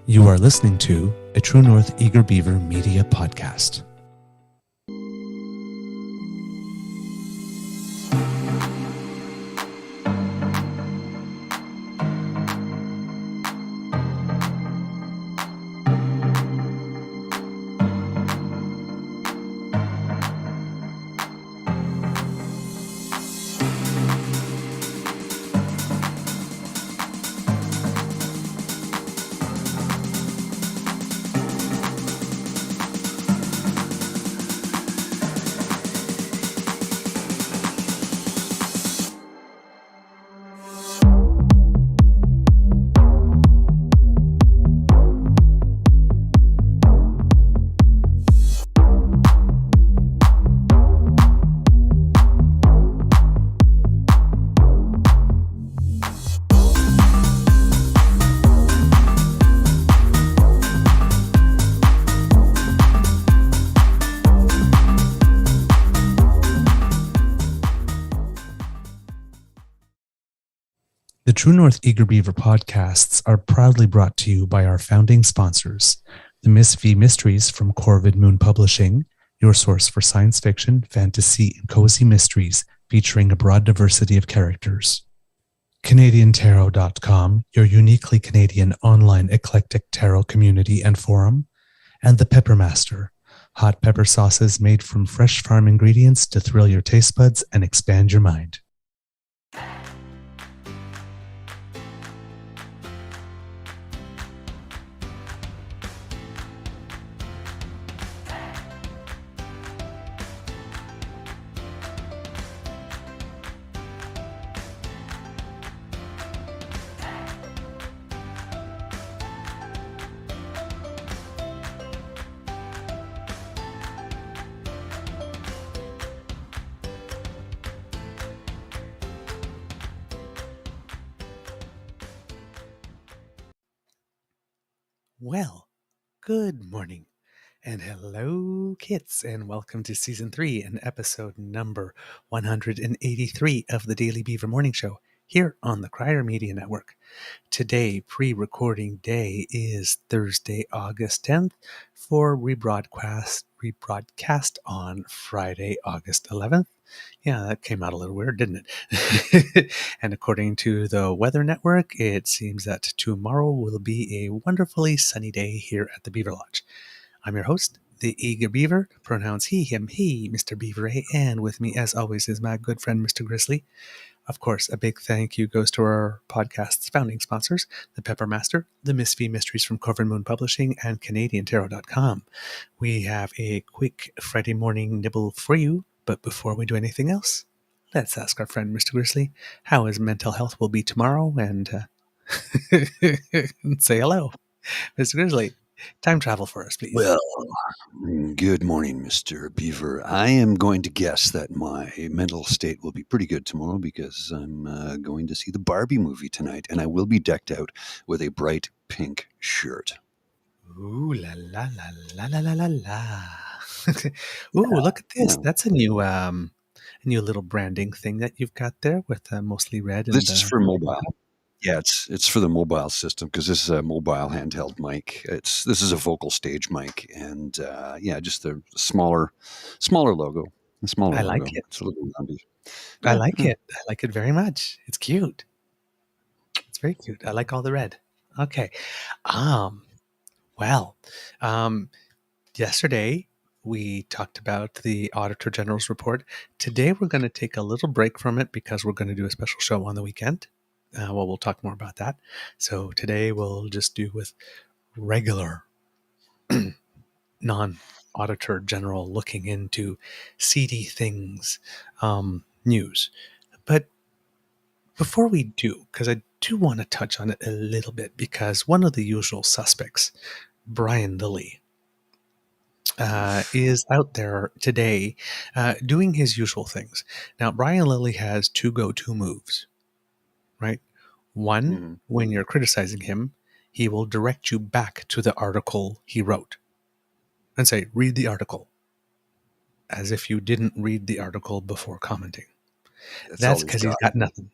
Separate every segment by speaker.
Speaker 1: You are listening to a True North Eager Beaver media podcast. The True North Eager Beaver podcasts are proudly brought to you by our founding sponsors, the Miss V Mysteries from Corvid Moon Publishing, your source for science fiction, fantasy, and cozy mysteries featuring a broad diversity of characters. CanadianTarot.com, your uniquely Canadian online eclectic tarot community and forum, and the Peppermaster, hot pepper sauces made from fresh farm ingredients to thrill your taste buds and expand your mind. Well, good morning, and hello, kits, and welcome to Season 3 and episode number 183 of the Daily Beaver Morning Show here on the Crier Media Network. Today, pre-recording day, is Thursday, August 10th, for rebroadcast on Friday, August 11th. Yeah, that came out a little weird, didn't it? And according to the Weather Network, it seems that tomorrow will be a wonderfully sunny day here at the Beaver Lodge. I'm your host, the Eager Beaver, pronouns he, him, he, Mr. Beaver, and with me, as always, is my good friend, Mr. Grizzly. Of course, a big thank you goes to our podcast's founding sponsors, the Peppermaster, the Miss V Mysteries from Corvid Moon Publishing, and CanadianTarot.com. We have a quick Friday morning nibble for you, but before we do anything else, let's ask our friend Mr. Grizzly how his mental health will be tomorrow, and say hello. Mr. Grizzly, time travel for us, please.
Speaker 2: Well, good morning, Mr. Beaver. I am going to guess that my mental state will be pretty good tomorrow because I'm going to see the Barbie movie tonight, and I will be decked out with a bright pink shirt.
Speaker 1: Ooh la la la la la la la. Ooh, look at this.
Speaker 2: Yeah.
Speaker 1: That's a new little branding thing that you've got there with mostly red. And
Speaker 2: This is for mobile. Yeah, it's for the mobile system because this is a mobile handheld mic. This is a vocal stage mic, and just a smaller logo. A smaller
Speaker 1: I
Speaker 2: logo.
Speaker 1: like it.
Speaker 2: It's a little roundy.
Speaker 1: I like it. I like it very much. It's cute. It's very cute. I like all the red. Okay. Yesterday we talked about the Auditor General's report. Today we're going to take a little break from it because we're going to do a special show on the weekend. We'll talk more about that. So today we'll just do with regular non-Auditor General looking into seedy things news. But before we do, because I do want to touch on it a little bit, because one of the usual suspects, Brian Lilley, is out there today doing his usual things. Now, Brian Lilley has two go-to moves, right? One, when you're criticizing him, he will direct you back to the article he wrote and say, read the article, as if you didn't read the article before commenting. That's because he's got nothing.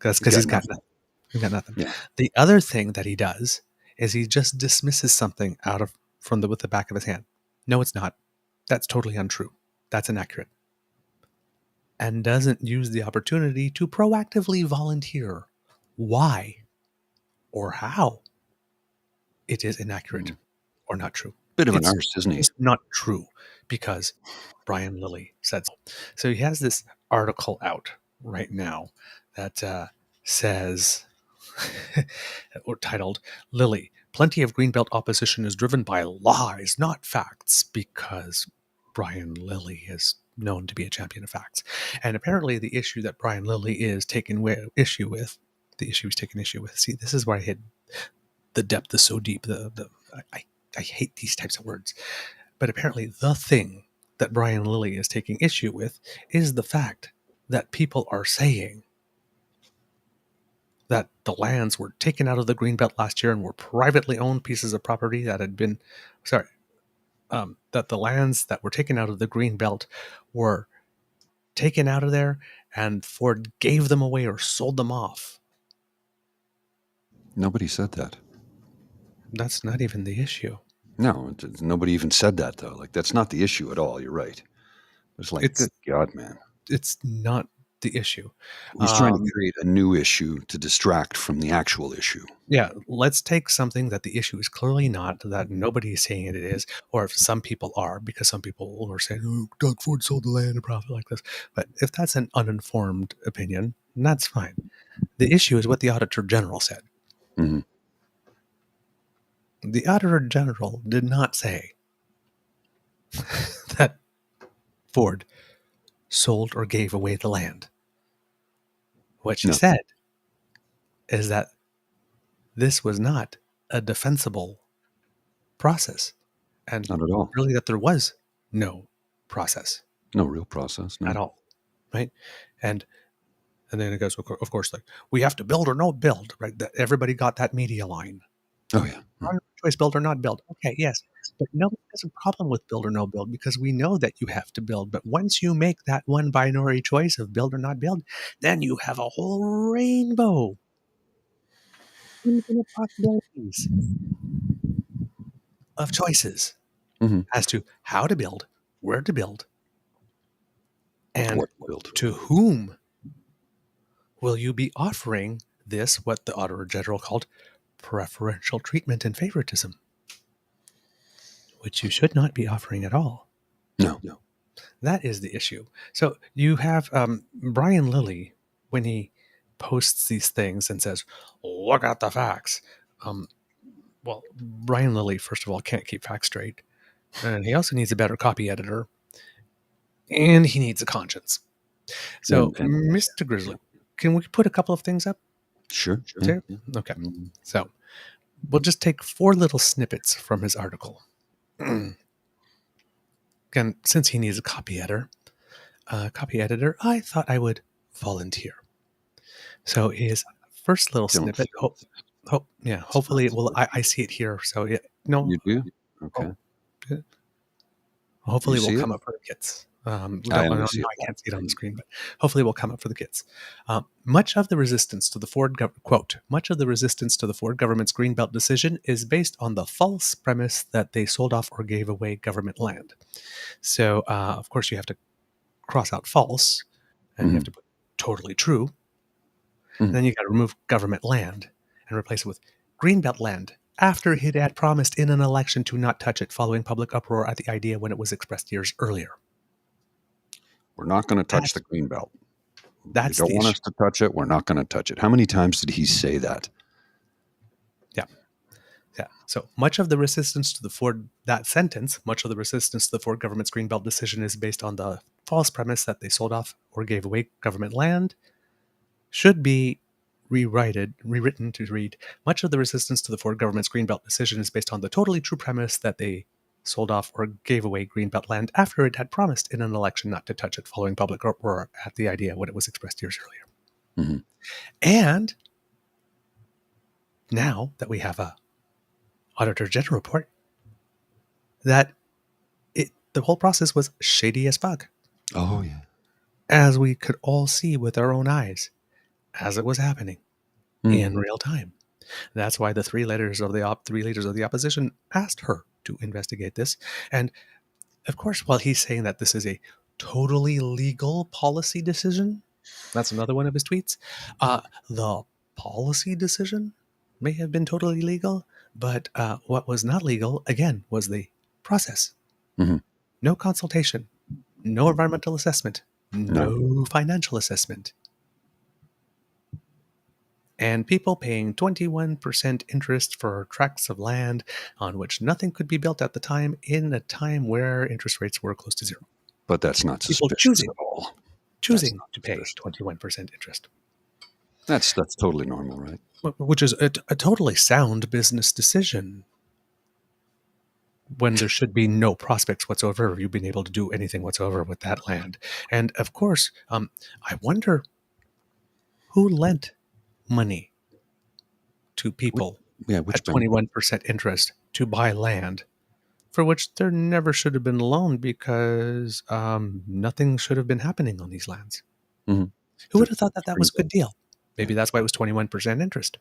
Speaker 1: That's because he's got nothing. He's got nothing.
Speaker 2: Yeah.
Speaker 1: The other thing that he does is he just dismisses something with the back of his hand. No, it's not. That's totally untrue. That's inaccurate. And doesn't use the opportunity to proactively volunteer why or how it is inaccurate or not true.
Speaker 2: Bit of an
Speaker 1: It's
Speaker 2: arse, isn't he?
Speaker 1: just not true because Brian Lilley said so. So he has this article out right now that says, or titled, Lilley, plenty of Greenbelt opposition is driven by lies, not facts, because Brian Lilley is known to be a champion of facts. And apparently the issue that Brian Lilley is taking issue with, see, this is where I hit the depth is so deep. I hate these types of words. But apparently the thing that Brian Lilley is taking issue with is the fact that people are saying that the lands were taken out of the Greenbelt last year and were privately owned pieces of property that had been, that the lands that were taken out of the Greenbelt were taken out of there and Ford gave them away or sold them off.
Speaker 2: Nobody said that.
Speaker 1: That's not even the issue.
Speaker 2: No, nobody even said that, though. Like, that's not the issue at all. You're right. It's like, good God, man.
Speaker 1: It's not the issue.
Speaker 2: He's trying to create a new issue to distract from the actual issue.
Speaker 1: Yeah, let's take something that the issue is clearly not, that nobody is saying it is, or if some people are, because some people are saying, oh, Doug Ford sold the land a profit like this. But if that's an uninformed opinion, that's fine. The issue is what the Auditor General said.
Speaker 2: Mm-hmm.
Speaker 1: The Auditor General did not say that Ford sold or gave away the land. What she said is that this was not a defensible process. And
Speaker 2: not at all.
Speaker 1: Really, that there was no process.
Speaker 2: No real process. No.
Speaker 1: At all. Right? And then it goes, of course, like, we have to build or no build, right? Everybody got that media line.
Speaker 2: Oh, yeah.
Speaker 1: Choice, build or not build. Okay, yes. But nobody has a problem with build or no build because we know that you have to build. But once you make that one binary choice of build or not build, then you have a whole rainbow, infinite possibilities of choices as to how to build, where to build, and to whom will you be offering this, what the Auditor General called preferential treatment and favoritism, which you should not be offering at all.
Speaker 2: No.
Speaker 1: That is the issue. So you have Brian Lilley, when he posts these things and says, look at the facts. Well, Brian Lilley, first of all, can't keep facts straight. And he also needs a better copy editor. And he needs a conscience. So, Mr. Grizzly, can we put a couple of things up?
Speaker 2: Sure.
Speaker 1: Yeah. Okay. So we'll just take 4 little snippets from his article. Again, since he needs a copy editor, I thought I would volunteer. So his first little snippet, hopefully it will. I see it here. So no,
Speaker 2: you do. Okay.
Speaker 1: Hopefully it will come up for the kids. I can't see it on the screen, but hopefully it will come up for the kids. Much of the resistance to the Ford government's Greenbelt decision is based on the false premise that they sold off or gave away government land. So, of course, you have to cross out false, and you have to put totally true. And then you got to remove government land and replace it with Greenbelt land, after he had promised in an election to not touch it following public uproar at the idea when it was expressed years earlier.
Speaker 2: We're not going to touch the Greenbelt. You don't want
Speaker 1: issue.
Speaker 2: us to touch it. We're not going to touch it. How many times did he say that?
Speaker 1: Yeah. So much of the resistance to the Ford government's Greenbelt decision is based on the false premise that they sold off or gave away government land. Should be rewritten to read, much of the resistance to the Ford government's Greenbelt decision is based on the totally true premise that they sold off or gave away Greenbelt land after it had promised in an election not to touch it following public uproar at the idea when it was expressed years earlier. And now that we have a Auditor General report, that the whole process was shady as fuck.
Speaker 2: Oh, yeah.
Speaker 1: As we could all see with our own eyes as it was happening in real time. That's why the three leaders of the opposition asked her to investigate this. And of course, while he's saying that this is a totally legal policy decision, that's another one of his tweets. The policy decision may have been totally legal, but what was not legal, again, was the process.
Speaker 2: Mm-hmm.
Speaker 1: No consultation, no environmental assessment, no financial assessment. And people paying 21% interest for tracts of land on which nothing could be built at the time, in a time where interest rates were close to zero.
Speaker 2: But that's not
Speaker 1: People
Speaker 2: suspicious at all.
Speaker 1: choosing to pay 21% interest.
Speaker 2: That's totally normal, right?
Speaker 1: Which is a totally sound business decision when there should be no prospects whatsoever of you being able to do anything whatsoever with that land. And of course, I wonder who lent money to people
Speaker 2: Which
Speaker 1: at 21% interest to buy land for which there never should have been a loan because nothing should have been happening on these lands.
Speaker 2: Mm-hmm.
Speaker 1: Who would have thought that was a good deal? Maybe that's why it was 21% interest.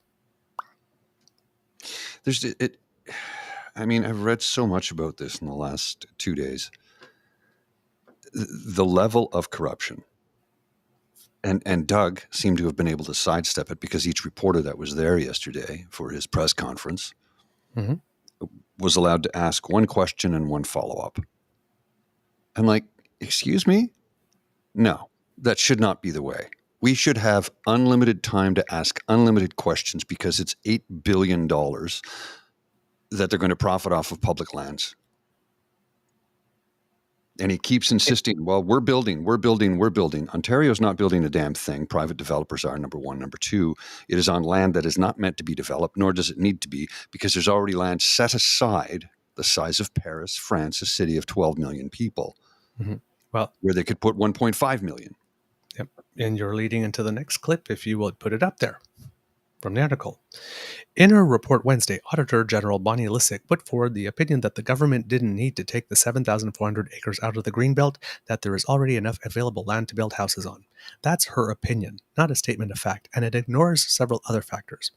Speaker 2: I've read so much about this in the last 2 days. The level of corruption. And Doug seemed to have been able to sidestep it because each reporter that was there yesterday for his press conference was allowed to ask one question and one follow-up. I'm like, excuse me? No, that should not be the way. We should have unlimited time to ask unlimited questions because it's $8 billion that they're going to profit off of public lands. And he keeps insisting, well, we're building. Ontario's not building a damn thing. Private developers are, number one. Number two, it is on land that is not meant to be developed, nor does it need to be, because there's already land set aside the size of Paris, France, a city of 12 million people, well, where they could put 1.5 million.
Speaker 1: Yep. And you're leading into the next clip, if you would put it up there from the article. In her report Wednesday, Auditor General Bonnie Lysyk put forward the opinion that the government didn't need to take the 7,400 acres out of the Greenbelt, that there is already enough available land to build houses on. That's her opinion, not a statement of fact, and it ignores several other factors.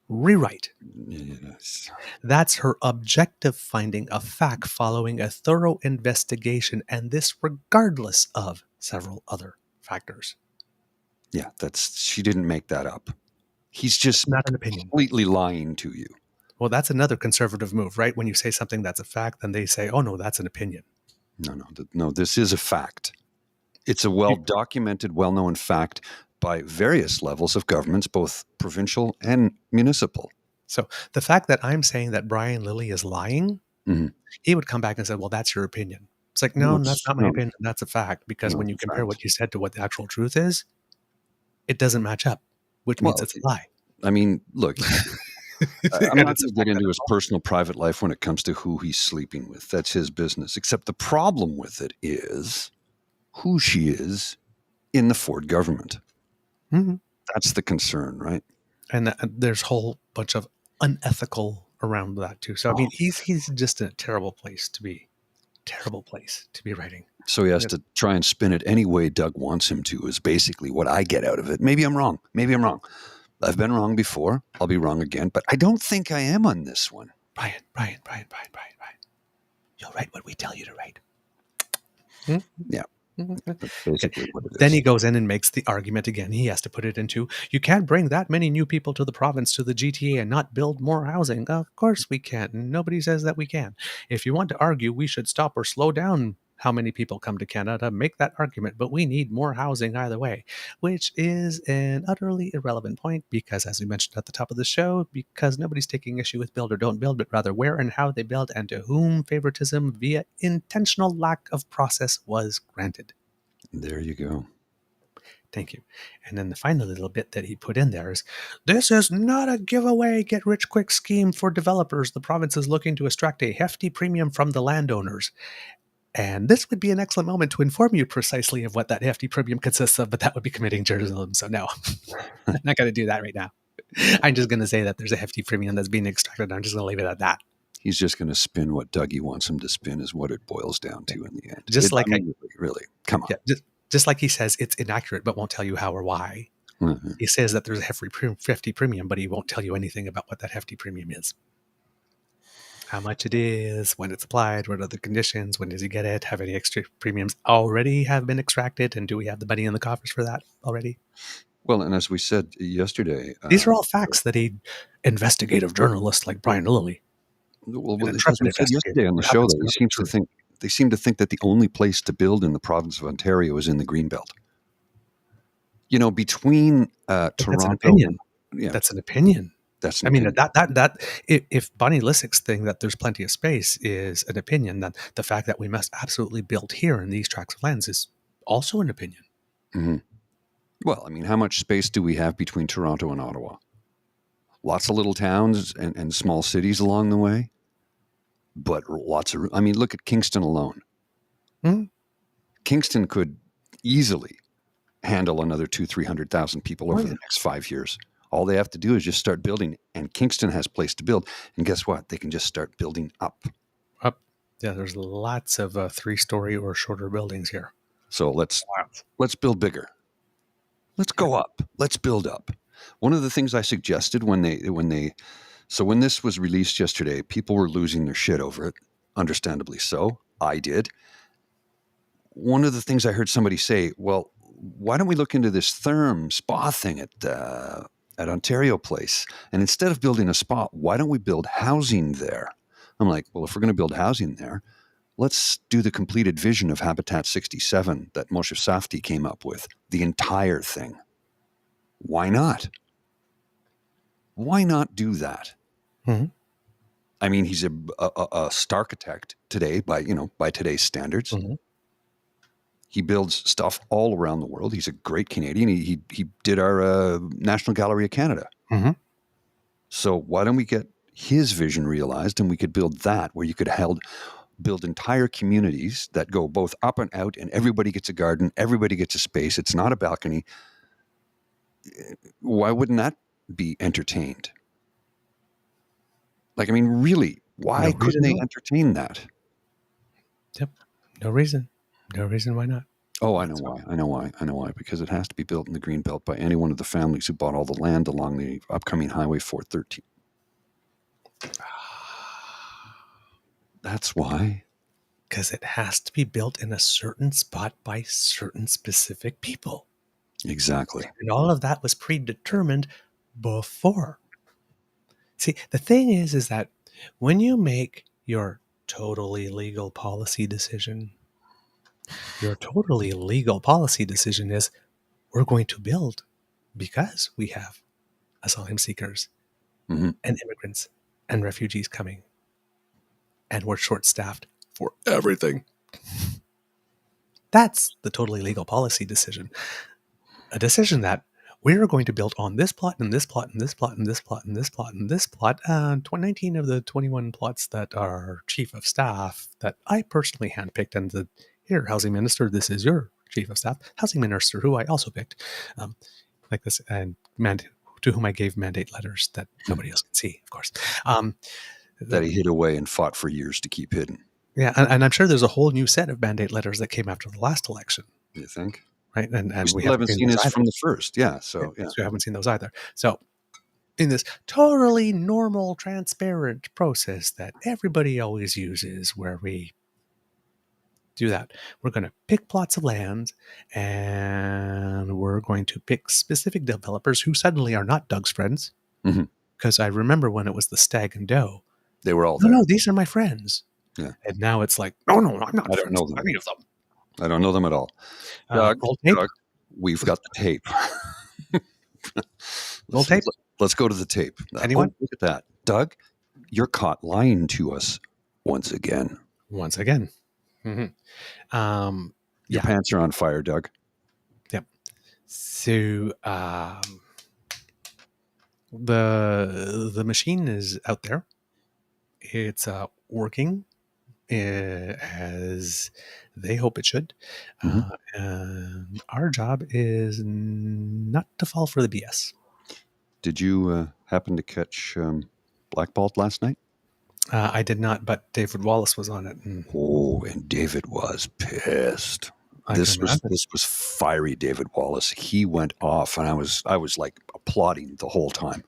Speaker 1: Rewrite.
Speaker 2: Yes.
Speaker 1: That's her objective finding of fact following a thorough investigation, and this regardless of several other factors.
Speaker 2: Yeah, she didn't make that up. He's just
Speaker 1: not an opinion.
Speaker 2: Completely lying to you.
Speaker 1: Well, that's another conservative move, right? When you say something that's a fact, then they say, oh, no, that's an opinion.
Speaker 2: No, this is a fact. It's a well-documented, well-known fact by various levels of governments, both provincial and municipal.
Speaker 1: So the fact that I'm saying that Brian Lilley is lying, he would come back and say, well, that's your opinion. It's like, no, that's not my opinion. That's a fact. Because when you compare what you said to what the actual truth is, it doesn't match up. Which means it's a lie.
Speaker 2: I mean, look, I'm not going to get into his personal private life when it comes to who he's sleeping with. That's his business. Except the problem with it is who she is in the Ford government. That's the concern, right?
Speaker 1: And there's a whole bunch of unethical around that too. So, I mean, he's just in a terrible place to be writing.
Speaker 2: So he has to try and spin it any way Doug wants him to is basically what I get out of it. Maybe I'm wrong. I've been wrong before. I'll be wrong again. But I don't think I am on this one.
Speaker 1: Brian. You'll write what we tell you to write.
Speaker 2: Yeah. That's basically what it is.
Speaker 1: Then he goes in and makes the argument again. He has to put it into, you can't bring that many new people to the province, to the GTA, and not build more housing. Of course we can't. Nobody says that we can. If you want to argue we should stop or slow down how many people come to Canada, make that argument, but we need more housing either way, which is an utterly irrelevant point because, as we mentioned at the top of the show, because nobody's taking issue with build or don't build, but rather where and how they build and to whom favoritism via intentional lack of process was granted.
Speaker 2: There you go.
Speaker 1: Thank you. And then the final little bit that he put in there is, this is not a giveaway, get-rich-quick scheme for developers. The province is looking to extract a hefty premium from the landowners. And this would be an excellent moment to inform you precisely of what that hefty premium consists of, but that would be committing journalism. So no, I'm not going to do that right now. I'm just going to say that there's a hefty premium that's being extracted. I'm just going to leave it at that.
Speaker 2: He's just going to spin what Dougie wants him to spin is what it boils down to in the end.
Speaker 1: Really, come on.
Speaker 2: Yeah,
Speaker 1: Just like he says, it's inaccurate, but won't tell you how or why.
Speaker 2: Mhm.
Speaker 1: He says that there's a hefty premium, but he won't tell you anything about what that hefty premium is. How much it is, when it's applied, what are the conditions, when does he get it, have any extra premiums already have been extracted, and do we have the money in the coffers for that already?
Speaker 2: Well, and as we said yesterday,
Speaker 1: These are all facts that a investigative journalist like Brian Lilley, an
Speaker 2: as
Speaker 1: intrepid
Speaker 2: we said
Speaker 1: investigator
Speaker 2: yesterday on
Speaker 1: who
Speaker 2: the show,
Speaker 1: happens
Speaker 2: that
Speaker 1: to know the truth.
Speaker 2: they seem to think that the only place to build in the province of Ontario is in the Greenbelt. Between
Speaker 1: But that's an
Speaker 2: Toronto and
Speaker 1: opinion.
Speaker 2: yeah,
Speaker 1: That's an opinion.
Speaker 2: that's an
Speaker 1: I mean,
Speaker 2: opinion.
Speaker 1: that if Bonnie Lysyck's thing that there's plenty of space is an opinion, then the fact that we must absolutely build here in these tracts of lands is also an opinion.
Speaker 2: Hmm. Well, I mean, how much space do we have between Toronto and Ottawa? Lots of little towns and small cities along the way, but lots of. I mean, look at Kingston alone.
Speaker 1: Mhm.
Speaker 2: Kingston could easily handle another 300,000 people
Speaker 1: Oh,
Speaker 2: over
Speaker 1: yeah.
Speaker 2: the next 5 years. All they have to do is just start building, and Kingston has place to build. And guess what? They can just start building up.
Speaker 1: Up. Yeah, there's lots of 3-story or shorter buildings here.
Speaker 2: So let's build bigger. Let's go up. Let's build up. One of the things I suggested when this was released yesterday, people were losing their shit over it, understandably so. I did. One of the things I heard somebody say, well, why don't we look into this therm spa thing at Ontario Place? And instead of building a spa, why don't we build housing there? I'm like, well, if we're going to build housing there, let's do the completed vision of Habitat 67 that Moshe Safdie came up with, the entire thing. Why not? Why not do that?
Speaker 1: Mhm.
Speaker 2: I mean, he's a starchitect today by today's standards.
Speaker 1: Mhm.
Speaker 2: He builds stuff all around the world. He's a great Canadian. He did our National Gallery of Canada.
Speaker 1: Mhm.
Speaker 2: So why don't we get his vision realized, and we could build that where you could build entire communities that go both up and out, and everybody gets a garden, everybody gets a space. It's not a balcony. Why wouldn't that be entertained? Like, I mean, really,
Speaker 1: No
Speaker 2: why couldn't
Speaker 1: reason
Speaker 2: they
Speaker 1: not.
Speaker 2: entertain that?
Speaker 1: Yep. No reason. No reason why not.
Speaker 2: Oh, I know
Speaker 1: So,
Speaker 2: why. I know why. I know why. Because it has to be built in the Greenbelt by any one of the families who bought all the land along the upcoming Highway 413. That's why.
Speaker 1: because it has to be built in a certain spot by certain specific people.
Speaker 2: Exactly.
Speaker 1: And all of that was predetermined before. See, the thing is that when you make your totally legal policy decision, your totally legal policy decision is we're going to build because we have asylum seekers
Speaker 2: Hmm.
Speaker 1: and immigrants and refugees coming, and we're short staffed for everything. That's the totally legal policy decision. A decision that we're going to build on this plot and this plot and this plot and this plot and this plot and this plot. 19 of the 21 plots that are chief of staff that I personally handpicked, and the here, housing minister, this is your chief of staff, housing minister, who I also picked, like this, and to whom I gave mandate letters that nobody else can see, of course.
Speaker 2: That he hid away and fought for years to keep hidden.
Speaker 1: Yeah, and I'm sure there's a whole new set of mandate letters that came after the last election,
Speaker 2: You think?
Speaker 1: right?
Speaker 2: We
Speaker 1: And we
Speaker 2: still
Speaker 1: haven't
Speaker 2: haven't
Speaker 1: seen
Speaker 2: seen
Speaker 1: those
Speaker 2: his
Speaker 1: either.
Speaker 2: from the first. Yeah. So, yeah.
Speaker 1: So we haven't seen those either. So in this totally normal, transparent process that everybody always uses, where we do that, we're going to pick plots of land, and we're going to pick specific developers who suddenly are not Doug's friends.
Speaker 2: Mhm.
Speaker 1: Because I remember when it was the Stag and Doe.
Speaker 2: They were all
Speaker 1: No,
Speaker 2: there.
Speaker 1: no, these are my friends.
Speaker 2: Yeah.
Speaker 1: And now it's like, no, no, I'm not
Speaker 2: I don't
Speaker 1: friends
Speaker 2: know
Speaker 1: with
Speaker 2: them.
Speaker 1: any of them.
Speaker 2: I don't know them at all. Doug,
Speaker 1: Old tape.
Speaker 2: Doug, we've got the tape.
Speaker 1: Old tape.
Speaker 2: Let's go to the tape.
Speaker 1: Anyone?
Speaker 2: Oh, look at that. Doug, you're caught lying to us once again.
Speaker 1: Once again. Mm-hmm.
Speaker 2: Your
Speaker 1: Yeah.
Speaker 2: pants are on fire, Doug.
Speaker 1: Yep. So the machine is out there. It's working as they hope it should.
Speaker 2: Mhm.
Speaker 1: And our job is not to fall for the BS.
Speaker 2: Did you happen to catch Blackballed last night?
Speaker 1: I did not, but David Wallace was on it. And
Speaker 2: Oh, and David was pissed.
Speaker 1: I can imagine.
Speaker 2: This was fiery David Wallace. He went off, and I was like applauding the whole time.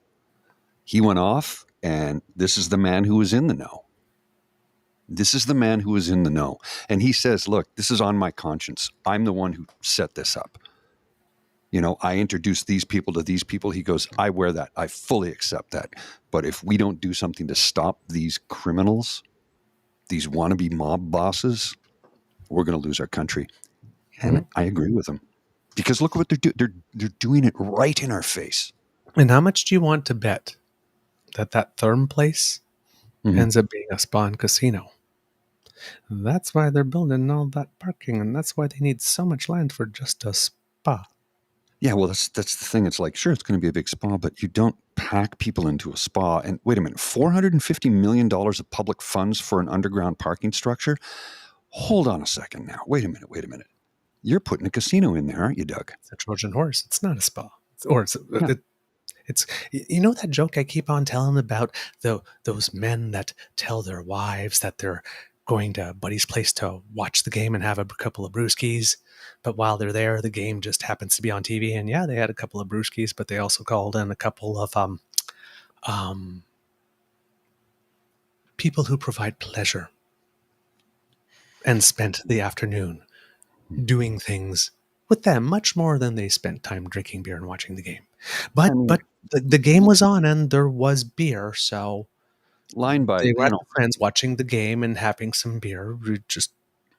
Speaker 2: He went off, and this is the man who was in the know. This is the man who was in the know. And he says, look, this is on my conscience. I'm the one who set this up. You know, I introduced these people to these people. He goes, I wear that. I fully accept that. But if we don't do something to stop these criminals, these wannabe mob bosses, we're going to lose our country. And I agree with him. Because look what they're doing. They're doing it right in our face.
Speaker 1: And how much do you want to bet that Therm place ends up being a spawn casino? That's why they're building all that parking, and that's why they need so much land for just a spa.
Speaker 2: Yeah, well, that's the thing. It's like, sure, it's going to be a big spa, but you don't pack people into a spa. And wait a minute, $450 million of public funds for an underground parking structure? Hold on a second now. Wait a minute. You're putting a casino in there, aren't you, Doug?
Speaker 1: It's a Trojan horse. It's not a spa. It's you know that joke I keep on telling about those men that tell their wives that they're going to Buddy's place to watch the game and have a couple of brewskis, but while they're there, the game just happens to be on TV. And yeah, they had a couple of brewskis, but they also called in a couple of people who provide pleasure and spent the afternoon doing things with them much more than they spent time drinking beer and watching the game. But the game was on and there was beer, so they were friends watching the game and having some beer. We're just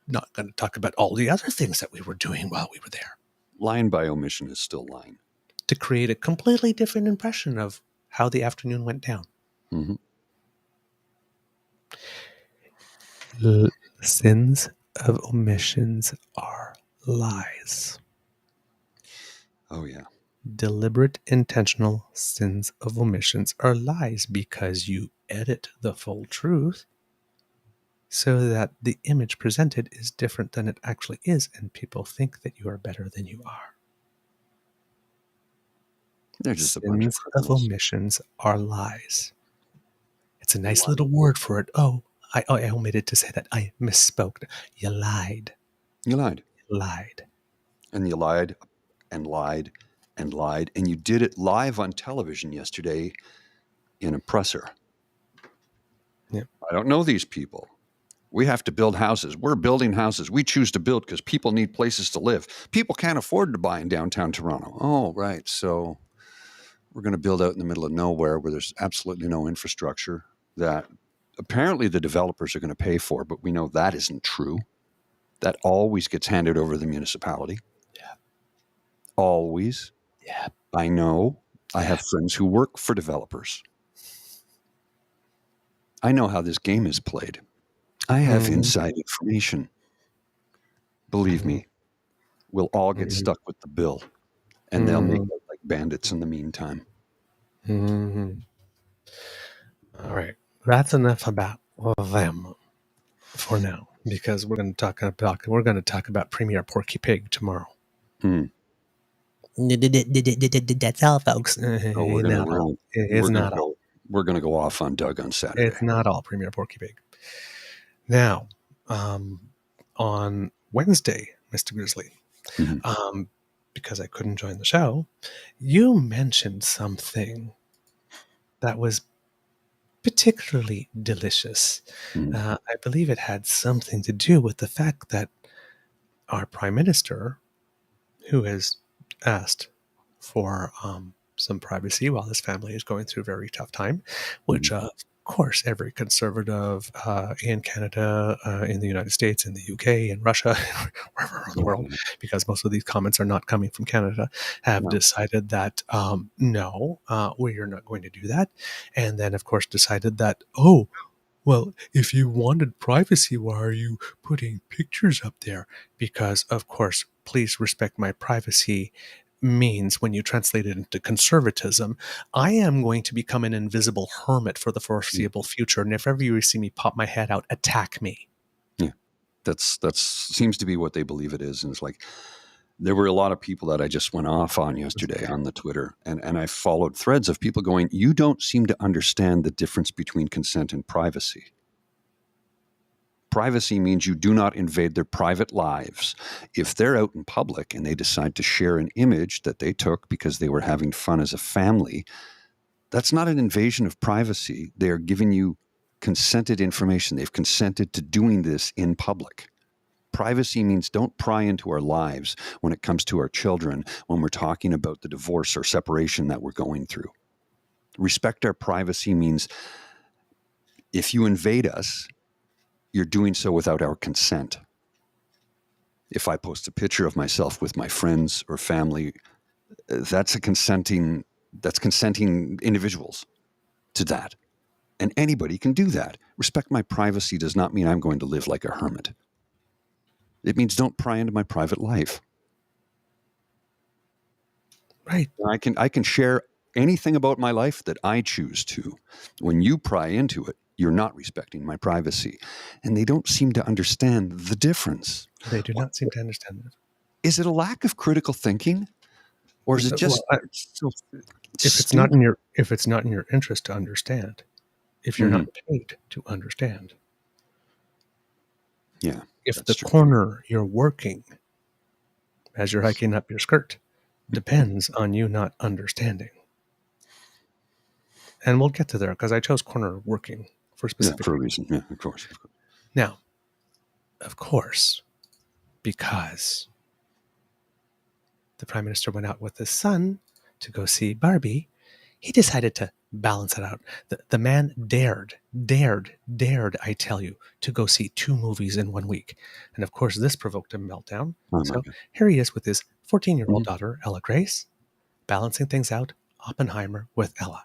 Speaker 1: not going to talk about all the other things that we were doing while we were there.
Speaker 2: Lying by omission is still lying.
Speaker 1: To create a completely different impression of how the afternoon went down. Sins of omissions are lies.
Speaker 2: Oh, yeah.
Speaker 1: Deliberate, intentional sins of omissions are lies because you edit the full truth so that the image presented is different than it actually is, and people think that you are better than you are.
Speaker 2: They're just
Speaker 1: sins of omissions are lies. It's a nice little word for it. Oh, I omitted to say that. I misspoke. You lied.
Speaker 2: You lied.
Speaker 1: You lied.
Speaker 2: And you lied and lied and lied. And you did it live on television yesterday in a presser.
Speaker 1: Yeah.
Speaker 2: I don't know these people. We have to build houses. We're building houses. We choose to build because people need places to live. People can't afford to buy in downtown Toronto. Oh, right. So we're going to build out in the middle of nowhere where there's absolutely no infrastructure that apparently the developers are going to pay for, but we know that isn't true. That always gets handed over to the municipality.
Speaker 1: Yeah.
Speaker 2: Always.
Speaker 1: Yeah.
Speaker 2: I know. I have friends who work for developers. I know how this game is played. I have inside information. Believe me, we'll all get stuck with the bill, and they'll make it like bandits in the meantime.
Speaker 1: All right. That's enough about them for now, because we're going to talk about Premier Porky Pig tomorrow. That's all, folks.
Speaker 2: We're going to go off on Doug on Saturday.
Speaker 1: It's not all Premier Porky Pig. Now, on Wednesday, Mr. Grizzly, because I couldn't join the show, you mentioned something that was particularly delicious. I believe it had something to do with the fact that our Prime Minister, who has asked for some privacy while his family is going through a very tough time, which of course every conservative in Canada, in the United States, in the UK, in Russia, wherever in the world, because most of these comments are not coming from Canada, have decided that no, we are not going to do that. And then of course decided that, oh, well, if you wanted privacy, why are you putting pictures up there? Because of course, please respect my privacy means, when you translate it into conservatism, I am going to become an invisible hermit for the foreseeable future. And if ever you see me pop my head out, attack me.
Speaker 2: Yeah, that's seems to be what they believe it is. And it's like, there were a lot of people that I just went off on yesterday on the Twitter. And I followed threads of people going, you don't seem to understand the difference between consent and privacy. Privacy means you do not invade their private lives. If they're out in public and they decide to share an image that they took because they were having fun as a family, that's not an invasion of privacy. They're giving you consented information. They've consented to doing this in public. Privacy means don't pry into our lives when it comes to our children, when we're talking about the divorce or separation that we're going through. Respect our privacy means if you invade us, you're doing so without our consent. If I post a picture of myself with my friends or family, that's consenting individuals to that. And anybody can do that. Respect my privacy does not mean I'm going to live like a hermit. It means don't pry into my private life.
Speaker 1: Right.
Speaker 2: I can share anything about my life that I choose to. When you pry into it, you're not respecting my privacy. And they don't seem to understand the difference.
Speaker 1: They do not seem to understand that.
Speaker 2: Is it a lack of critical thinking? Or is it just
Speaker 1: if it's not in your interest to understand, if you're not paid to understand.
Speaker 2: Yeah.
Speaker 1: If the corner you're working as you're hiking up your skirt depends on you not understanding. And we'll get to there because I chose corner working for specific
Speaker 2: for a reason. Yeah, of course.
Speaker 1: Now, of course, because the Prime Minister went out with his son to go see Barbie, he decided to balance it out. The man dared, I tell you, to go see 2 movies in 1 week. And of course, this provoked a meltdown. So here he is with his 14-year-old daughter, Ella Grace, balancing things out, Oppenheimer with Ella.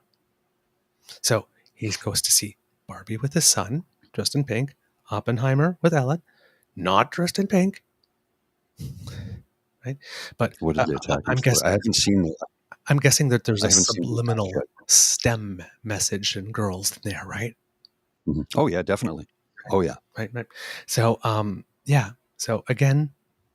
Speaker 1: So he goes to see Barbie with his son, dressed in pink, Oppenheimer with Ella, not dressed in pink. Right? But
Speaker 2: what did they attack
Speaker 1: I'm guessing,
Speaker 2: I haven't seen that.
Speaker 1: I'm guessing that there's a subliminal STEM message in girls there, right?
Speaker 2: Mm-hmm. Oh yeah, definitely. Oh yeah.
Speaker 1: Right. So, yeah. So again,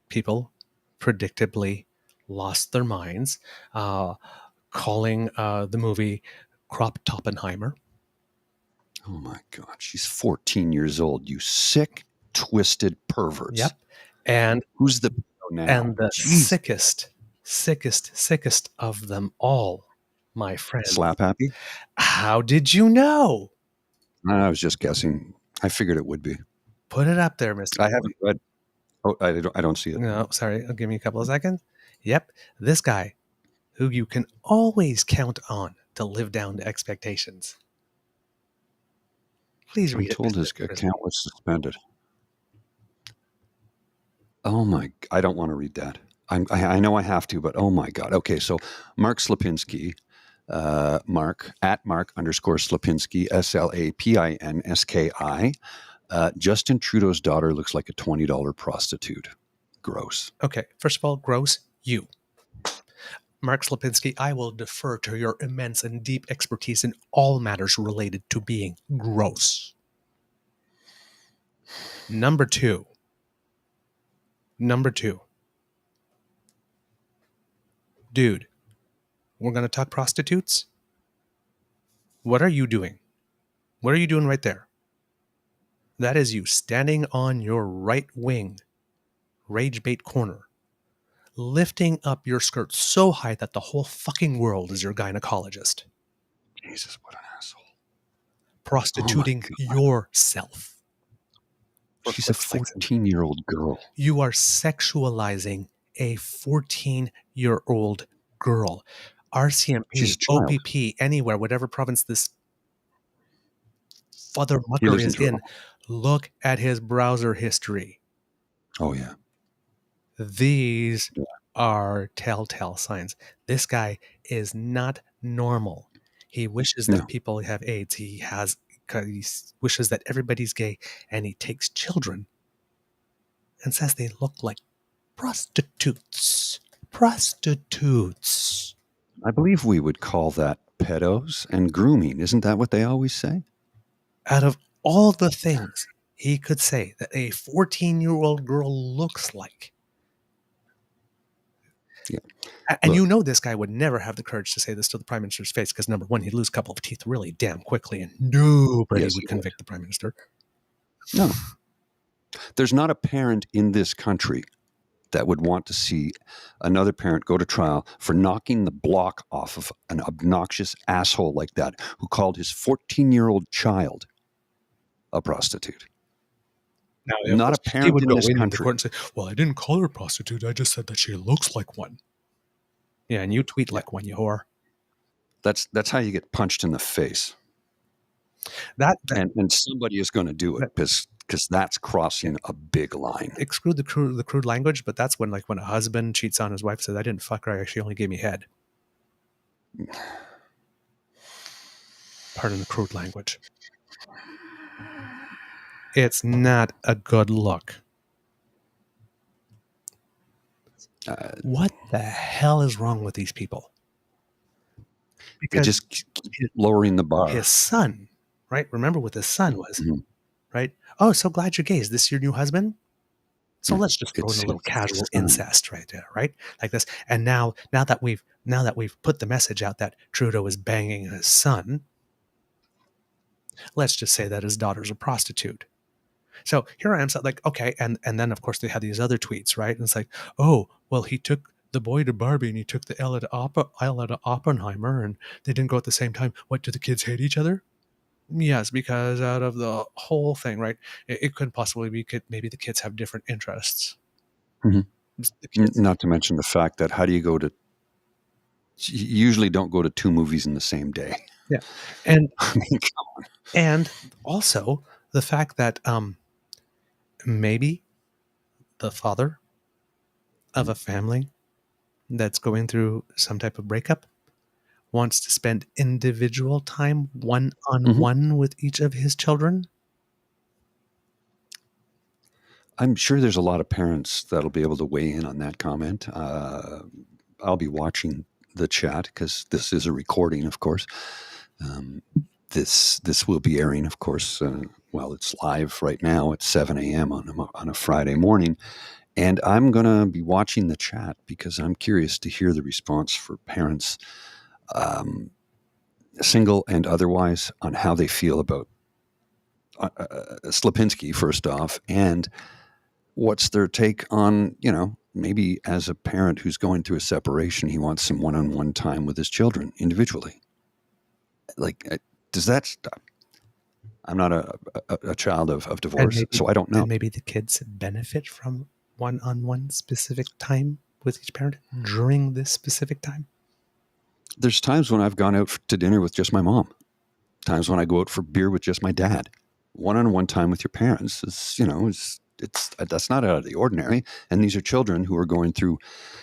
Speaker 1: people predictably lost their minds, calling the movie Crop Toppenheimer.
Speaker 2: Oh my God, she's 14 years old. You sick, twisted perverts.
Speaker 1: Yep. And
Speaker 2: who's the now?
Speaker 1: And the sickest of them all, my friend.
Speaker 2: Slap happy?
Speaker 1: How did you know?
Speaker 2: I was just guessing. I figured it would be.
Speaker 1: Put it up there, Mr.
Speaker 2: I haven't read. Oh, I don't see it.
Speaker 1: No, sorry. I'll give me a couple of seconds. Yep. This guy who you can always count on to live down to expectations. Please read it.
Speaker 2: I'm told his account was suspended. Oh my, I don't want to read that. I know I have to, but oh my God. Okay, so Mark Slapinski, Mark _ Slapinski, SLAPINSKI. Justin Trudeau's daughter looks like a $20 prostitute. Gross.
Speaker 1: Okay, first of all, gross, you. Mark Slapinski, I will defer to your immense and deep expertise in all matters related to being gross. Number two. Dude, we're going to talk prostitutes? What are you doing? What are you doing right there? That is you standing on your right wing, rage bait corner, lifting up your skirt so high that the whole fucking world is your gynecologist.
Speaker 2: Jesus, what an asshole.
Speaker 1: Prostituting yourself.
Speaker 2: She's a 14-year-old girl.
Speaker 1: You are sexualizing a 14-year-old girl. RCMP, OPP, anywhere, whatever province this father mucker is in, look at his browser history.
Speaker 2: Oh, yeah.
Speaker 1: These are telltale signs. This guy is not normal. He wishes that people have AIDS. He wishes that everybody's gay, and he takes children and says they look like prostitutes. Prostitutes.
Speaker 2: I believe we would call that pedos and grooming. Isn't that what they always say?
Speaker 1: Out of all the things he could say that a 14-year-old girl looks like.
Speaker 2: Yeah.
Speaker 1: And you know this guy would never have the courage to say this to the Prime Minister's face because, number one, he'd lose a couple of teeth really damn quickly and nobody would convict the Prime Minister.
Speaker 2: No. There's not a parent in this country that would want to see another parent go to trial for knocking the block off of an obnoxious asshole like that who called his 14-year-old child a prostitute.
Speaker 1: Now, of
Speaker 2: Not
Speaker 1: course,
Speaker 2: a
Speaker 1: he
Speaker 2: parent
Speaker 1: would
Speaker 2: in
Speaker 1: go
Speaker 2: this
Speaker 1: into the
Speaker 2: country.
Speaker 1: court and say, "Well, I didn't call her a prostitute. I just said that she looks like one." Yeah, and you tweet
Speaker 2: Yeah.
Speaker 1: like one, you whore.
Speaker 2: That's how you get punched in the face.
Speaker 1: That
Speaker 2: And somebody is going to do it
Speaker 1: that
Speaker 2: because that's crossing a big line.
Speaker 1: exclude the crude language, but that's when when a husband cheats on his wife, says, "I didn't fuck her. I actually only gave me head." Pardon the crude language. It's not a good look. What the hell is wrong with these people?
Speaker 2: They
Speaker 1: Because
Speaker 2: just keep lowering the bar.
Speaker 1: his son, right? Remember what his son was,
Speaker 2: Mhm.
Speaker 1: right? "Oh, so glad you're gay. Is this your new husband?" So
Speaker 2: Yeah.
Speaker 1: let's just throw in
Speaker 2: It's
Speaker 1: a little
Speaker 2: his
Speaker 1: casual
Speaker 2: son.
Speaker 1: incest right there, right? Like this. And now that we've put the message out that Trudeau is banging his son, let's just say that his daughter's a prostitute. So here I am, so like, okay, and then of course they had these other tweets, right? And it's like, "Oh, well, he took the boy to Barbie and he took the Ella to Oppenheimer, and they didn't go at the same time. What, do the kids hate each other?" Yes, because out of the whole thing, right? It couldn't possibly be. Maybe the kids have different interests.
Speaker 2: Mhm.
Speaker 1: The kids,
Speaker 2: Not to mention the fact that how do you go to? You usually don't go to two movies in the same day.
Speaker 1: yeah, and
Speaker 2: I mean, come on.
Speaker 1: and also the fact that maybe the father of a family that's going through some type of breakup wants to spend individual time one on
Speaker 2: Mhm.
Speaker 1: one with each of his children.
Speaker 2: I'm sure there's a lot of parents that'll be able to weigh in on that comment. I'll be watching the chat because this is a recording, of course. Um, this will be airing, of course. Well, it's live right now at 7 a.m. on a Friday morning, and I'm gonna be watching the chat because I'm curious to hear the response for parents, um, single and otherwise, on how they feel about Slipinski first off, and what's their take on, maybe as a parent who's going through a separation, he wants some one-on-one time with his children individually. Like, does that stop? I'm not a child of divorce, so I don't know.
Speaker 1: And maybe the kids benefit from one on one specific time with each parent during this specific time.
Speaker 2: There's times when I've gone out to dinner with just my mom, times when I go out for beer with just my dad. One-on-one time with your parents is, it's that's not out of the ordinary. And these are children who are going through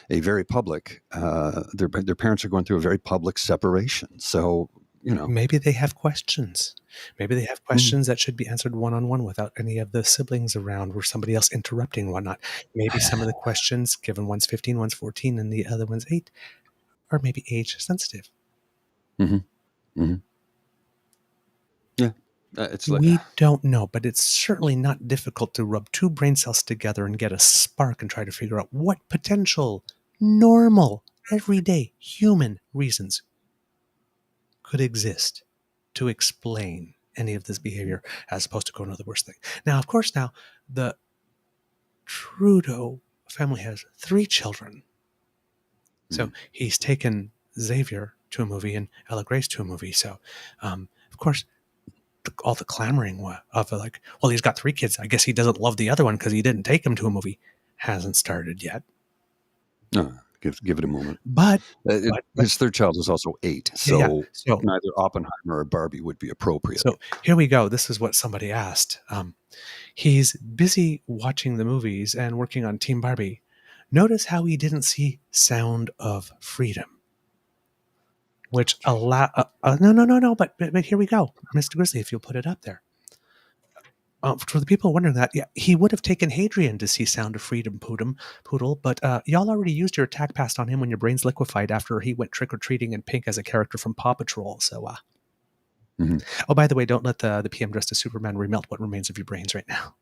Speaker 2: a very public, their parents are going through a very public separation. So,
Speaker 1: Maybe they have questions. Maybe they have
Speaker 2: mm,
Speaker 1: questions that should be answered one on one without any of the siblings around or somebody else interrupting and whatnot. Maybe some of the questions, given one's 15, one's 14, and the other one's 8, are maybe age sensitive.
Speaker 2: mhm, mhm. Yeah, it's like,
Speaker 1: We don't know, but it's certainly not difficult to rub two brain cells together and get a spark and try to figure out what potential, normal, everyday human reasons could exist to explain any of this behavior as opposed to going to the worst thing. Now, of course, the Trudeau family has 3 children. So he's taken Xavier to a movie and Ella Grace to a movie. So, of course, all the clamoring of like, well, he's got 3 kids. I guess he doesn't love the other one because he didn't take him to a movie. Hasn't started yet.
Speaker 2: give it a moment.
Speaker 1: But
Speaker 2: His third child is also 8,
Speaker 1: yeah.
Speaker 2: so
Speaker 1: So
Speaker 2: neither Oppenheimer or Barbie would be appropriate.
Speaker 1: here we go. This is what somebody asked. He's busy watching the movies and working on Team Barbie. Notice how he didn't see Sound of Freedom, which no. But here we go, Mr. Grizzly. If you'll put it up there. For the people wondering that, yeah, he would have taken Hadrian to see Sound of Freedom, Poodle, but y'all already used your attack pass on him when your brains liquefied after he went trick-or-treating in pink as a character from Paw Patrol, so,
Speaker 2: Mm-hmm.
Speaker 1: Oh, by the way, don't let the PM dressed as Superman remelt what remains of your brains right now.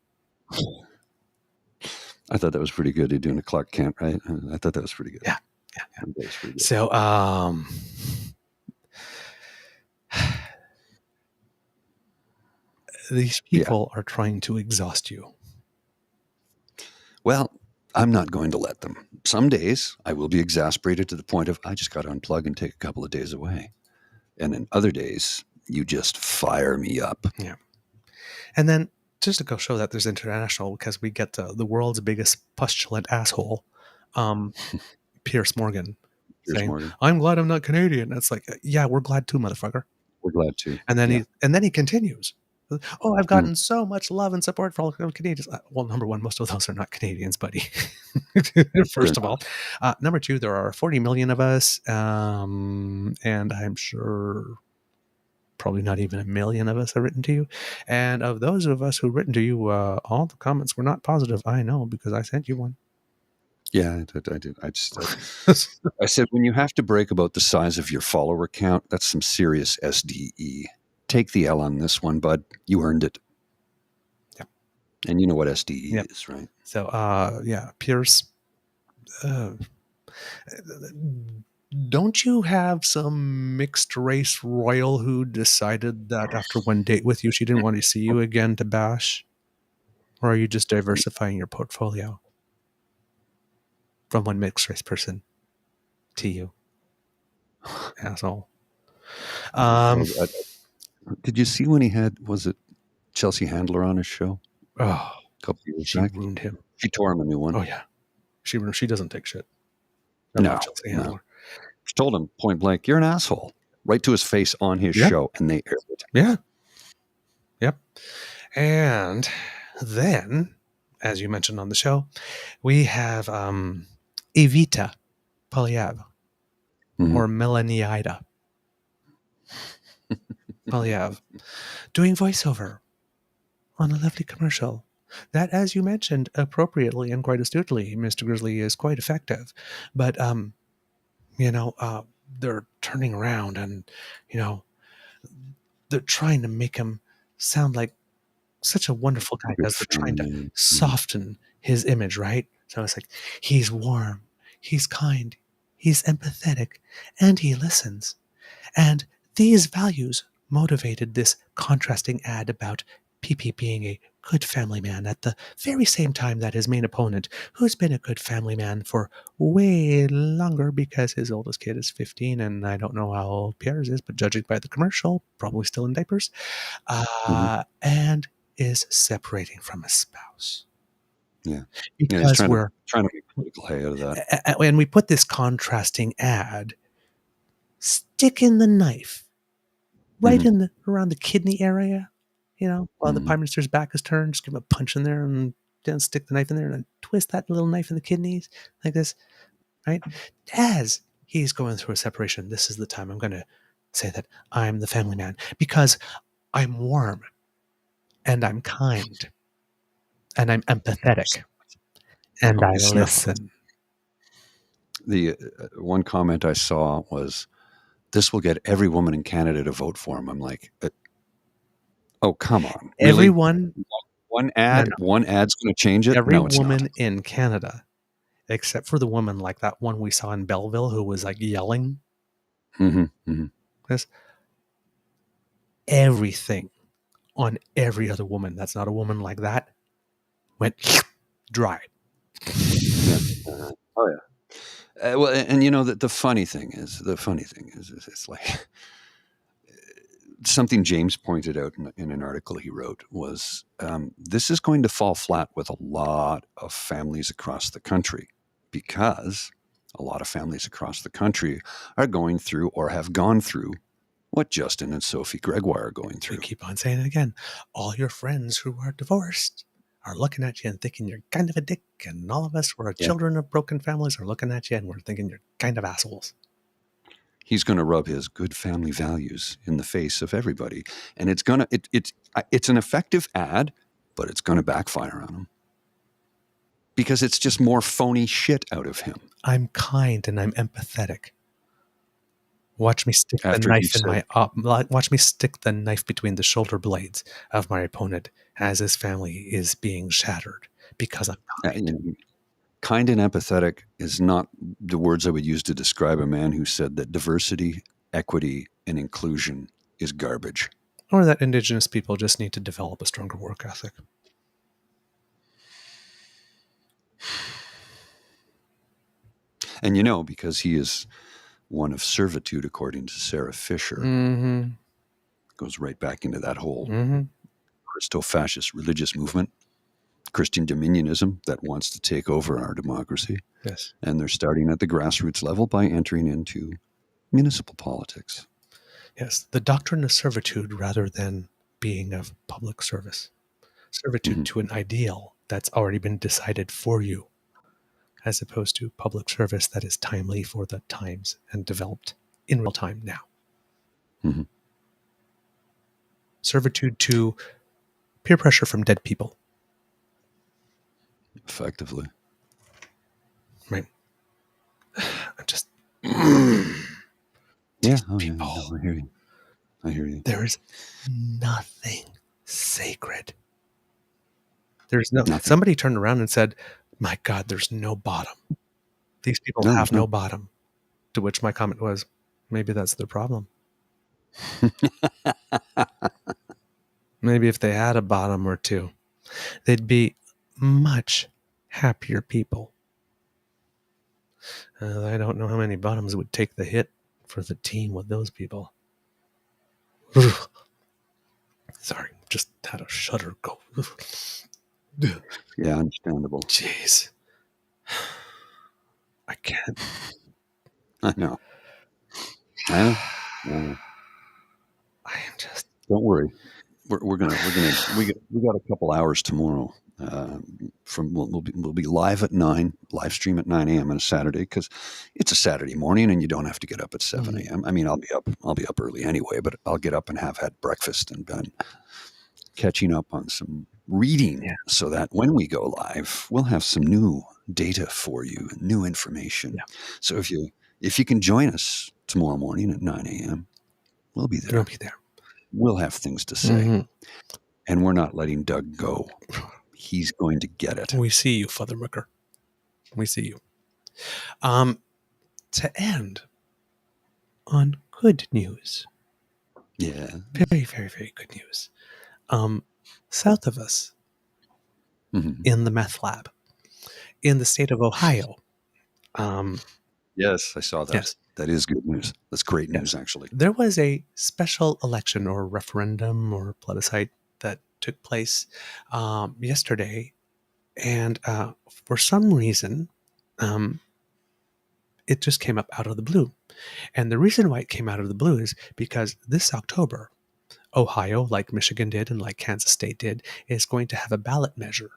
Speaker 2: I thought that was pretty good. You're doing a Clark Kent, right? I thought that was pretty good.
Speaker 1: Yeah.
Speaker 2: That was pretty good.
Speaker 1: So, these people are trying to exhaust you.
Speaker 2: Well, I'm not going to let them. Some days I will be exasperated to the point of I just got to unplug and take a couple of days away. And in other days, you just fire me up.
Speaker 1: Yeah. And then just to go show that there's international, because we get the world's biggest postulant asshole, Pierce Morgan,
Speaker 2: Here's
Speaker 1: saying,
Speaker 2: Morgan.
Speaker 1: "I'm glad I'm not Canadian." It's like, yeah, we're glad too, motherfucker.
Speaker 2: We're glad to.
Speaker 1: And then
Speaker 2: Yeah.
Speaker 1: he continues. Oh, I've gotten so much love and support for all Canadians. Well, number one, most of those are not Canadians, buddy. First of all, number two, there are 40 million of us, and I'm sure probably not even a million of us have written to you. And of those of us who've written to you, all the comments were not positive. I know because I sent you one.
Speaker 2: Yeah, I did. I said, when you have to break about the size of your follower count, that's some serious SDE. Take the L on this one, bud. You earned it.
Speaker 1: Yeah.
Speaker 2: And you know what SDE is, right?
Speaker 1: So, yeah, Pierce, don't you have some mixed race royal who decided that after one date with you, she didn't want to see you again to bash? Or are you just diversifying your portfolio from one mixed race person to you? Asshole.
Speaker 2: Did you see when he had, was it Chelsea Handler on his show
Speaker 1: Oh,
Speaker 2: a couple of years
Speaker 1: she
Speaker 2: back?
Speaker 1: ruined him.
Speaker 2: She tore him a new one.
Speaker 1: Oh, yeah. She doesn't take shit.
Speaker 2: No. She told him point blank, "You're an asshole," right to his face on his show, and they aired it.
Speaker 1: Yeah. Yep. And then, as you mentioned on the show, we have Evita Polyev, or Melaniida Polyev, doing voiceover on a lovely commercial that, as you mentioned appropriately and quite astutely, Mr. Grizzly, is quite effective. But, they're turning around and, they're trying to make him sound like such a wonderful guy because they're trying to soften his image, right? So it's like, he's warm, he's kind, he's empathetic, and he listens. And these values motivated this contrasting ad about PeePee being a good family man at the very same time that his main opponent, who's been a good family man for way longer because his oldest kid is 15, and I don't know how old Pierre's is, but judging by the commercial, probably still in diapers, and is separating from his spouse.
Speaker 2: Yeah.
Speaker 1: Because
Speaker 2: he's
Speaker 1: we're
Speaker 2: trying to make political hay out of that.
Speaker 1: And we put this contrasting ad, sticking the knife right in around the kidney area, while the Prime Minister's back is turned, just give him a punch in there and then stick the knife in there and then twist that little knife in the kidneys like this, right? As he's going through a separation, this is the time I'm going to say that I'm the family man because I'm warm and I'm kind and I'm empathetic and I listen.
Speaker 2: The one comment I saw was, "This will get every woman in Canada to vote for him." I'm like, oh, come on. Really?
Speaker 1: Everyone.
Speaker 2: One ad? No. One ad's going to change it?
Speaker 1: Every
Speaker 2: no, it's
Speaker 1: woman
Speaker 2: not.
Speaker 1: in Canada, except for the woman like that one we saw in Belleville who was like yelling. Because everything on every other woman that's not a woman like that went dry.
Speaker 2: Yeah. Oh, yeah. Well, and the funny thing is, it's like something James pointed out in an article he wrote was this is going to fall flat with a lot of families across the country because a lot of families across the country are going through or have gone through what Justin and Sophie Gregoire are going through.
Speaker 1: We keep on saying it again. All your friends who are divorced are looking at you and thinking you're kind of a dick, and all of us who are children of broken families are looking at you and we're thinking you're kind of assholes.
Speaker 2: He's going to rub his good family values in the face of everybody, and it's an effective ad, but it's going to backfire on him because it's just more phony shit out of him.
Speaker 1: I'm kind and I'm empathetic. Watch me stick the knife in watch me stick the knife between the shoulder blades of my opponent as his family is being shattered because I'm kind.
Speaker 2: Kind and empathetic is not the words I would use to describe a man who said that diversity, equity, and inclusion is garbage.
Speaker 1: Or that Indigenous people just need to develop a stronger work ethic.
Speaker 2: And because he is one of servitude, according to Sarah Fisher,
Speaker 1: Mm-hmm.
Speaker 2: goes right back into that whole
Speaker 1: Mm-hmm.
Speaker 2: Christo-fascist religious movement, Christian dominionism that wants to take over our democracy.
Speaker 1: Yes.
Speaker 2: And they're starting at the grassroots level by entering into municipal politics.
Speaker 1: Yes. The doctrine of servitude rather than being of public service. Servitude to an ideal that's already been decided for you, as opposed to public service that is timely for the times and developed in real time now.
Speaker 2: Mm-hmm.
Speaker 1: Servitude to peer pressure from dead people.
Speaker 2: Effectively.
Speaker 1: Right. I'm just...
Speaker 2: Yeah.
Speaker 1: These
Speaker 2: Oh,
Speaker 1: people.
Speaker 2: yeah. No, I hear you.
Speaker 1: There is nothing sacred. There's no...
Speaker 2: Nothing.
Speaker 1: Somebody turned around and said, my God, there's no bottom. These people
Speaker 2: No,
Speaker 1: have
Speaker 2: there's
Speaker 1: no
Speaker 2: no
Speaker 1: bottom. To which my comment was, maybe that's their problem. Maybe if they had a bottom or two, they'd be much happier people. I don't know how many bottoms would take the hit for the team with those people. Sorry, just had a shudder go.
Speaker 2: Yeah, understandable.
Speaker 1: Jeez. I can't.
Speaker 2: I know. I am
Speaker 1: just...
Speaker 2: Don't worry. We got a couple hours tomorrow. We'll be live at 9, live stream at 9 a.m. on a Saturday, because it's a Saturday morning and you don't have to get up at 7 a.m. I mean, I'll be up early anyway, but I'll get up and have had breakfast and been catching up on some reading, so that when we go live, we'll have some new data for you, new information.
Speaker 1: Yeah.
Speaker 2: So if you can join us tomorrow morning at 9 a.m., we'll be there.
Speaker 1: We'll be there.
Speaker 2: We'll have things to say. And we're not letting Doug go. He's going to get it.
Speaker 1: We see you, Father Rooker. We see you. To end on good news.
Speaker 2: Yeah.
Speaker 1: Very, very, very good news. South of us, in the meth lab, in the state of Ohio.
Speaker 2: Yes, I saw that.
Speaker 1: Yes.
Speaker 2: That is good news. That's great news, actually.
Speaker 1: There was a special election or referendum or plebiscite that took place yesterday. And for some reason, it just came up out of the blue. And the reason why it came out of the blue is because this October, Ohio, like Michigan did and like Kansas State did, is going to have a ballot measure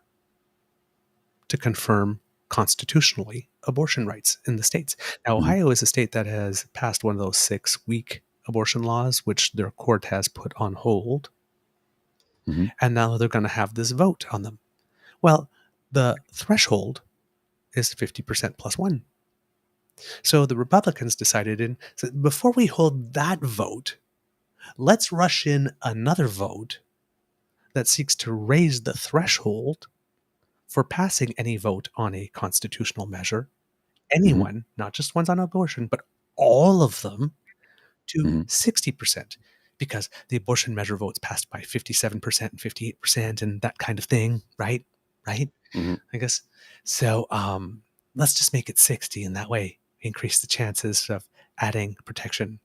Speaker 1: to confirm constitutionally abortion rights in the states. Now, Ohio is a state that has passed one of those 6-week abortion laws, which their court has put on hold. And now they're going to have this vote on them. Well, the threshold is 50% plus one. So the Republicans decided, before we hold that vote, let's rush in another vote that seeks to raise the threshold for passing any vote on a constitutional measure, anyone, not just ones on abortion, but all of them, to 60%, because the abortion measure votes passed by 57% and 58% and that kind of thing, right? I guess. So let's just make it 60, and that way increase the chances of adding protection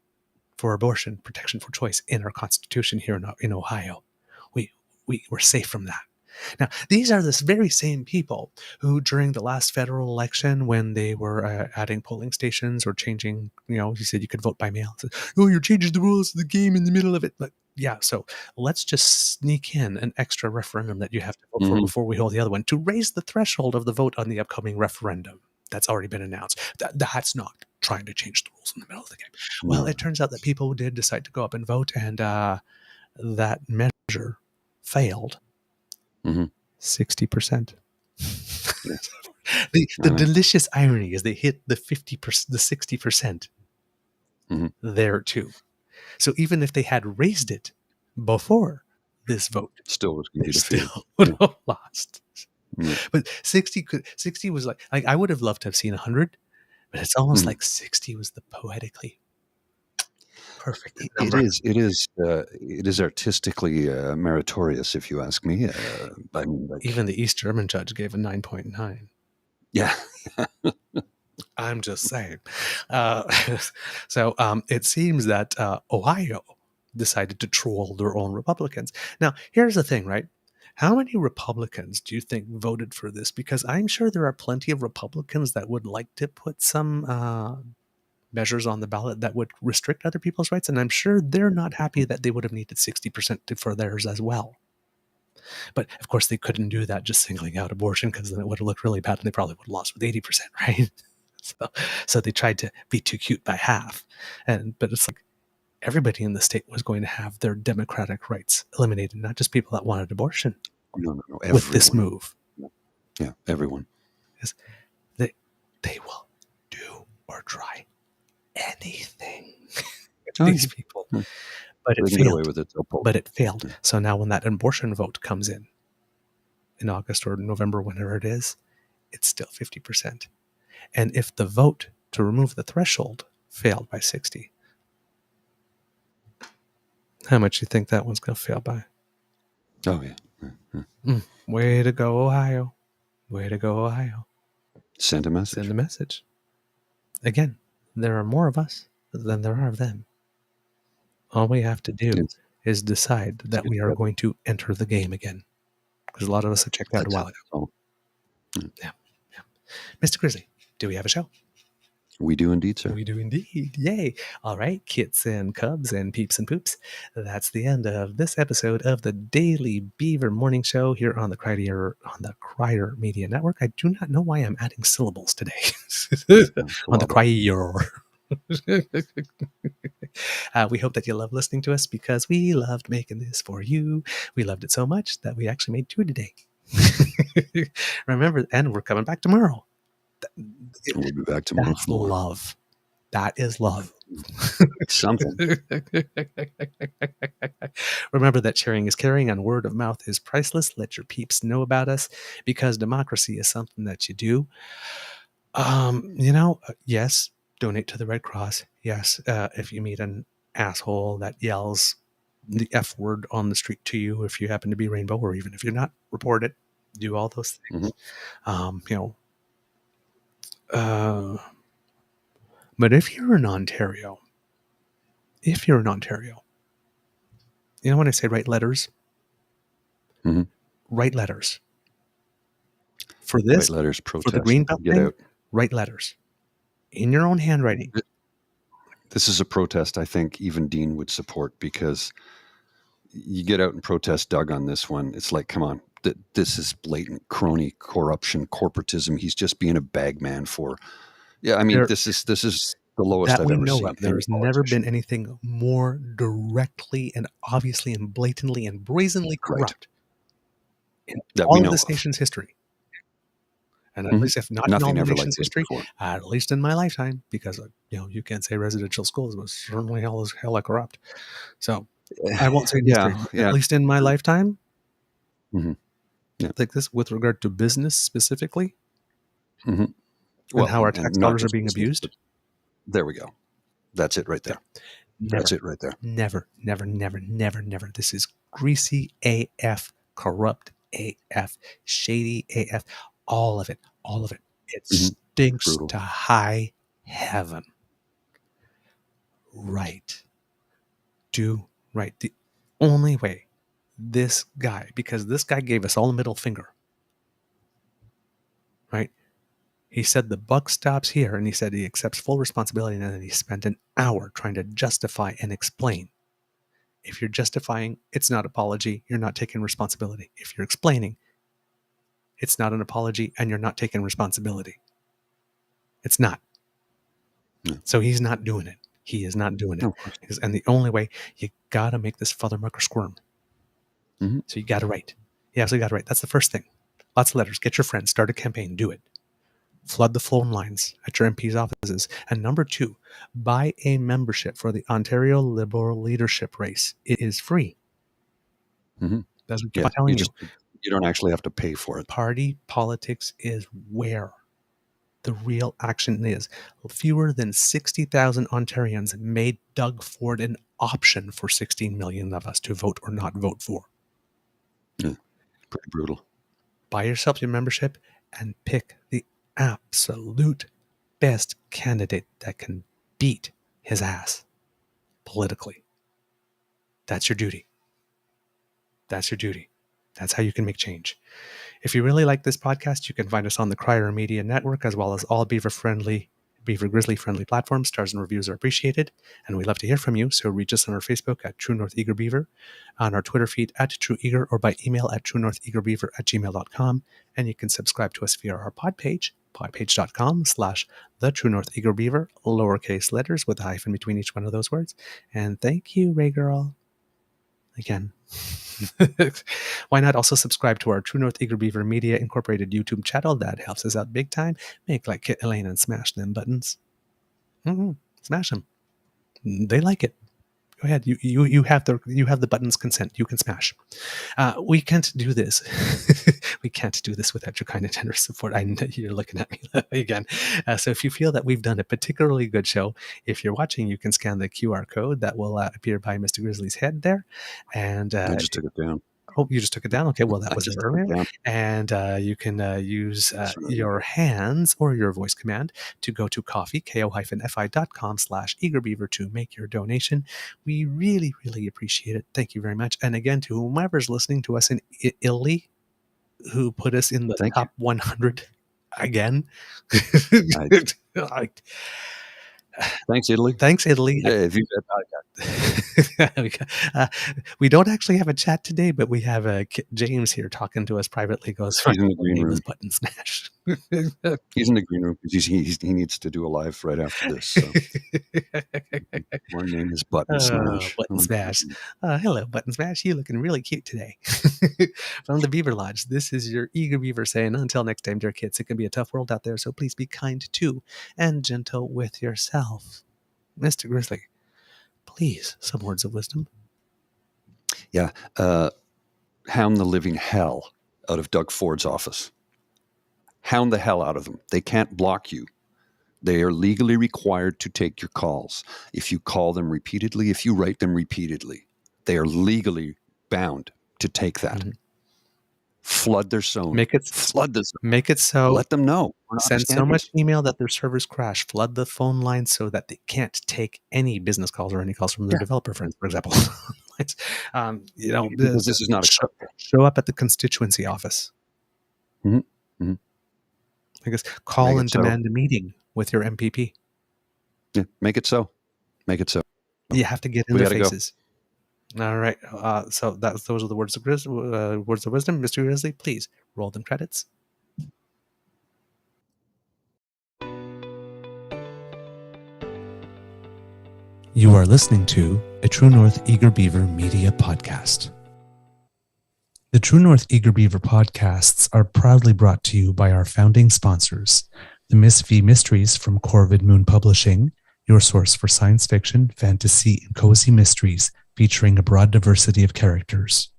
Speaker 1: for abortion, protection for choice in our Constitution here in Ohio. We're safe from that. Now, these are the very same people who, during the last federal election, when they were adding polling stations or changing, you said you could vote by mail. Said, you're changing the rules of the game in the middle of it. But yeah, so let's just sneak in an extra referendum that you have to vote for before we hold the other one to raise the threshold of the vote on the upcoming referendum that's already been announced. That's not trying to change the rules in the middle of the game. Well, it turns out that people did decide to go up and vote, and that measure failed. 60%. The delicious irony is they hit the 50%, the 60% there too. So even if they had raised it before this vote,
Speaker 2: still was going to be defeated.
Speaker 1: Still would have lost. But 60 was like I would have loved to have seen 100, but it's almost like 60 was the poetically perfect number.
Speaker 2: It is artistically meritorious, if you ask me. I mean,
Speaker 1: even the East German judge gave a 9.9.
Speaker 2: Yeah.
Speaker 1: I'm just saying. So it seems that Ohio decided to troll their own Republicans. Now, here's the thing, right? How many Republicans do you think voted for this? Because I'm sure there are plenty of Republicans that would like to put some measures on the ballot that would restrict other people's rights. And I'm sure they're not happy that they would have needed 60% for theirs as well. But of course, they couldn't do that just singling out abortion, because then it would have looked really bad and they probably would have lost with 80%, right? So they tried to be too cute by half. But it's like everybody in the state was going to have their democratic rights eliminated, not just people that wanted abortion.
Speaker 2: No, everyone.
Speaker 1: With this move.
Speaker 2: Yeah, everyone.
Speaker 1: They will do or try anything to these people. But it failed. Get away with it. But it failed. Yeah. So now when that abortion vote comes in August or November, whenever it is, it's still 50%. And if the vote to remove the threshold failed by 60, how much do you think that one's going to fail by?
Speaker 2: Oh, yeah.
Speaker 1: Way to go, Ohio. Way to go, Ohio.
Speaker 2: Send a message.
Speaker 1: Send a message. Again, there are more of us than there are of them. All we have to do is decide that we are going to enter the game again. Because a lot of us have checked out a while ago. Yeah. Mr. Grizzly, do we have a show?
Speaker 2: We do indeed, sir.
Speaker 1: We do indeed. Yay. All right, kits and cubs and peeps and poops. That's the end of this episode of the Daily Beaver Morning Show here on the Crier Media Network. I do not know why I'm adding syllables today. On the Crier. We hope that you love listening to us, because we loved making this for you. We loved it so much that we actually made 2 today. Remember, and we're coming back tomorrow.
Speaker 2: We'll be back tomorrow.
Speaker 1: That's love. That is love.
Speaker 2: Something.
Speaker 1: Remember that sharing is caring and word of mouth is priceless. Let your peeps know about us, because democracy is something that you do. Yes, donate to the Red Cross. Yes, if you meet an asshole that yells the F word on the street to you, if you happen to be rainbow, or even if you're not, report it. Do all those things. But if you're in Ontario, when I say write letters, write letters. For this,
Speaker 2: write letters, protest,
Speaker 1: for the green belt thing, write letters in your own handwriting.
Speaker 2: This is a protest I think even Dean would support, because you get out and protest Doug on this one. It's like, come on, this is blatant crony corruption, corporatism. He's just being a bagman for. Yeah, I mean, this is the lowest I've ever seen.
Speaker 1: There's never been anything more directly and obviously and blatantly and brazenly corrupt in all of this nation's history. And at least, if not in all the nation's history, at least in my lifetime, because you can't say residential schools was certainly hella corrupt. So I won't say history. At least in my lifetime, like this, with regard to business specifically, and how our tax dollars are being abused.
Speaker 2: There we go. That's it right there. That's it right there.
Speaker 1: Never. This is greasy AF, corrupt AF, shady AF, all of it. It stinks to high heaven. Right. Do right. The only way this guy, because this guy gave us all a middle finger, right? He said the buck stops here, and he said he accepts full responsibility, and then he spent an hour trying to justify and explain. If you're justifying, it's not apology, you're not taking responsibility. If you're explaining, it's not an apology, and you're not taking responsibility. It's not. So he's not doing it. He is not doing it. And the only way, you got to make this fathermucker squirm. So you got to write. You absolutely got to write. That's the first thing. Lots of letters. Get your friends. Start a campaign. Do it. Flood the phone lines at your MP's offices. And number 2, buy a membership for the Ontario Liberal Leadership Race. It is free. That's what I'm telling you.
Speaker 2: You don't actually have to pay for it.
Speaker 1: Party politics is where the real action is. Fewer than 60,000 Ontarians made Doug Ford an option for 16 million of us to vote or not vote for.
Speaker 2: Yeah, pretty brutal.
Speaker 1: Buy yourself your membership and pick the absolute best candidate that can beat his ass politically. That's your duty. That's your duty. That's how you can make change. If you really like this podcast, you can find us on the Crier Media Network, as well as all Beaver Grizzly friendly platforms. Stars and reviews are appreciated, and we love to hear from you. So reach us on our Facebook at True North Eager Beaver, on our Twitter feed at True Eager, or by email at truenortheagerbeaver@gmail.com. And you can subscribe to us via our pod page, podpage.com/the True North Eager Beaver, lowercase letters with a hyphen between each one of those words. And thank you, Ray Girl. Again. Why not also subscribe to our True North Eager Beaver Media Incorporated YouTube channel? That helps us out big time. Make like Kit Elaine and smash them buttons. Smash them. They like it. Go ahead. You have the button's consent. You can smash. We can't do this. We can't do this without your kind and generous support. I know you're looking at me again. So if you feel that we've done a particularly good show, if you're watching, you can scan the QR code that will appear by Mr. Grizzly's head there. And
Speaker 2: I just took it down.
Speaker 1: Oh, you just took it down? Okay, well, that was
Speaker 2: just
Speaker 1: earlier. And you can use your hands or your voice command to go to coffee, ko-fi.com/eagerbeaver to make your donation. We really, really appreciate it. Thank you very much. And again, to whomever's listening to us in Italy, who put us in the top 100 again.
Speaker 2: Thanks, Italy.
Speaker 1: Thanks, Italy.
Speaker 2: Yeah, if you
Speaker 1: we don't actually have a chat today, but we have James here talking to us privately. Goes,
Speaker 2: he's in the green room.
Speaker 1: Button smash.
Speaker 2: He's in the green room because he needs to do a live right after this. So. My name is Button Smash.
Speaker 1: Button Smash. Hello, Button Smash. You looking really cute today. From the Beaver Lodge, this is your Eager Beaver saying, until next time, dear kids, it can be a tough world out there, so please be kind to and gentle with yourself. Mr. Grizzly, please, some words of wisdom.
Speaker 2: Yeah. Hound the living hell out of Doug Ford's office. Hound the hell out of them. They can't block you. They are legally required to take your calls. If you call them repeatedly, if you write them repeatedly, they are legally bound to take that. Mm-hmm. Flood their zone. Flood the zone.
Speaker 1: Make it so.
Speaker 2: Let them know.
Speaker 1: Send so much email that their servers crash. Flood the phone lines so that they can't take any business calls or any calls from their developer friends, for example. Because
Speaker 2: this is not a
Speaker 1: show up at the constituency office.
Speaker 2: Mm-hmm. Mm-hmm.
Speaker 1: I guess call and demand a meeting with your MPP.
Speaker 2: Yeah, make it so. Make it so.
Speaker 1: You have to get in their faces. Go. All right. So those are the words of wisdom. Mr. Grizzly, please roll them credits. You are listening to a True North Eager Beaver Media Podcast. The True North Eager Beaver podcasts are proudly brought to you by our founding sponsors, the Miss V Mysteries from Corvid Moon Publishing, your source for science fiction, fantasy, and cozy mysteries featuring a broad diversity of characters.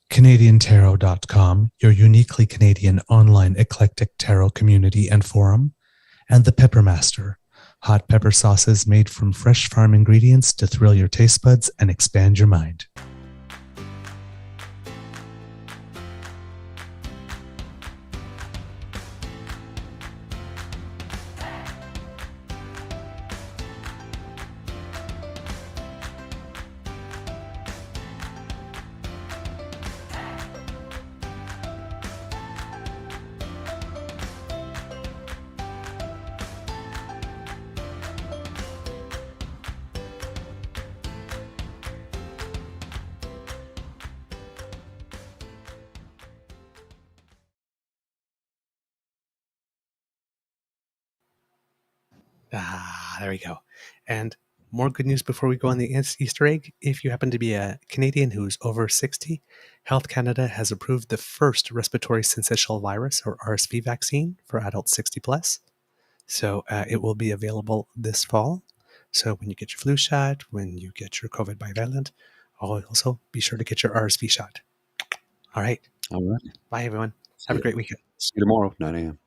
Speaker 1: CanadianTarot.com, your uniquely Canadian online eclectic tarot community and forum. And The Pepper Master, hot pepper sauces made from fresh farm ingredients to thrill your taste buds and expand your mind. There we go. And more good news before we go on the Easter egg. If you happen to be a Canadian who's over 60, Health Canada has approved the first respiratory syncytial virus, or RSV vaccine, for adults 60 plus. So it will be available this fall. So when you get your flu shot, when you get your COVID bivalent, also be sure to get your RSV shot. All right.
Speaker 2: All right.
Speaker 1: Bye, everyone. Have a great weekend.
Speaker 2: See you tomorrow, 9 a.m.